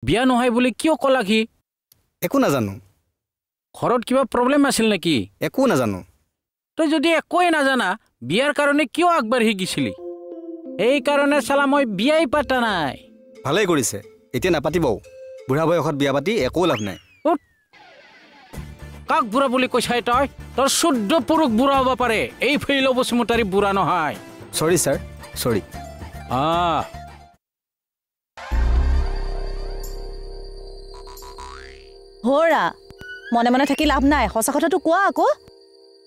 বিয়া নহয় বুলি কিয় ক'লা কি একো নাজানো ঘৰত কিবা প্ৰব্লেম আছিল নেকি একো নাজানো তই যদি একোই নাজানা বিয়াৰ কাৰণে কিয় আগবাঢ়ি গিছিলি এই কাৰণে সালা মই বিয়াই পাতা নাই ভালেই কৰিছে এতিয়া নাপাতিবও বুঢ়া বয়সত বিয়া পাতি একো লাভ নাই কাক বুঢ়া বুলি কৈছাই তই তোৰ শুদ্ধ পুৰুষ বুঢ়া হ'ব পাৰে এই ফেইল বসুমতাৰী বুঢ়া নহয় সৰি ছাৰ সৰি হৰা মনে মনে থাকি লাভ নাই সঁচা কথাটো কোৱা আকৌ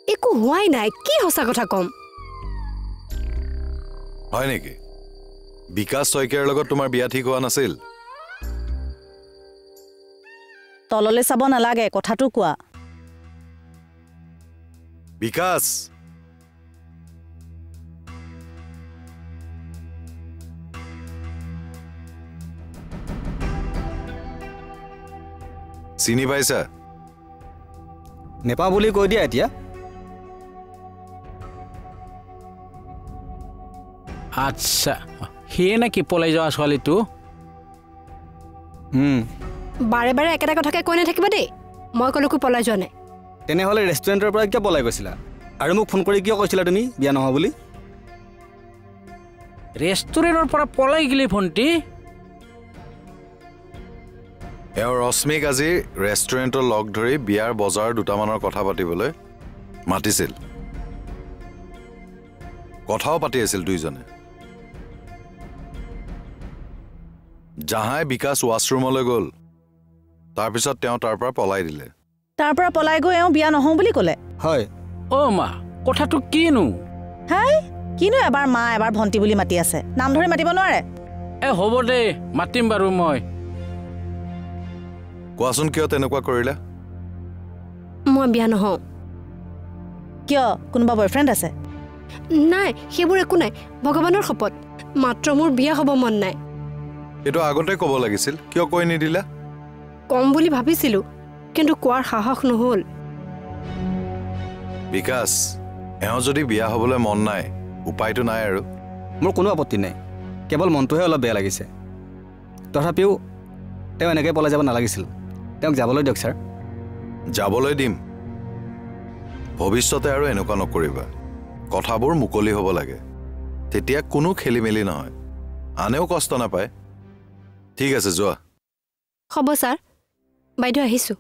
একো হোৱাই নাই কি সঁচা কথা কম হয় নেকি বিকাশ শইকীয়াৰ লগত তোমাৰ বিয়া ঠিক হোৱা নাছিল তললৈ চাব নালাগে কথাটো কোৱা বিকাশ চিনি পাইছা নেপাওঁ বুলি কৈ দিয়া এতিয়া আচ্ছা সিয়ে নেকি পলাই যোৱা ছোৱালীটো বাৰে বাৰে একেটা কথাকে কৈ নাথাকিবা দেই মই কলৈকো পলাই যোৱা নাই তেনেহ'লে ৰেষ্টুৰেণ্টৰ পৰা কিয় পলাই গৈছিলা আৰু মোক ফোন কৰি কিয় কৈছিলা তুমি বিয়া নহয় বুলি ৰেষ্টুৰেণ্টৰ পৰা পলাই গিলি ভণ্টি এওঁ ৰশ্মিক আজি ৰেষ্টুৰেণ্টত লগ ধৰি বিয়াৰ বজাৰ দুটামানৰ কথা পাতিবলৈ মাতিছিল কথাও পাতি আছিল দুইজনে জাহাই বিকাশ ৱাছৰুমলৈ গ'ল তাৰপিছত তেওঁ তাৰ পৰা পলাই দিলে তাৰ পৰা পলাই গৈ এওঁ বিয়া নহওঁ বুলি ক'লে হয় মা কথাটো কিনো হাই কিনো এবাৰ মা এবাৰ ভণ্টি বুলি মাতি আছে নাম ধৰি মাতিব নোৱাৰে হ'ব দে মাতিম বাৰু মই কোৱাচোন কিয় তেনেকুৱা কৰিলা মই বিয়া নহওঁ কিয় কোনোবা বয়ফ্ৰেণ্ড আছে নাই সেইবোৰ একো নাই ভগৱানৰ শপত মাত্ৰ মোৰ বিয়া হ'ব মন নাই এইটো আগতে ক'ব লাগিছিল কিয় কৈ নিদিলা কম বুলি ভাবিছিলো কিন্তু কোৱাৰ সাহস নহ'ল বিকাশ এওঁ যদি বিয়া হ'বলৈ মন নাই উপায়টো নাই আৰু মোৰ কোনো আপত্তি নাই কেৱল মনটোহে অলপ বেয়া লাগিছে তথাপিও তেওঁ এনেকৈ পলাই যাব নালাগিছিল তেওঁক যাবলৈ দিয়ক ছাৰ যাবলৈ দিম ভৱিষ্যতে আৰু এনেকুৱা নকৰিবা কথাবোৰ মুকলি হ'ব লাগে তেতিয়া কোনো খেলি মেলি নহয় আনেও কষ্ট নাপায় ঠিক আছে যোৱা হ'ব ছাৰ বাইদেউ আহিছোঁ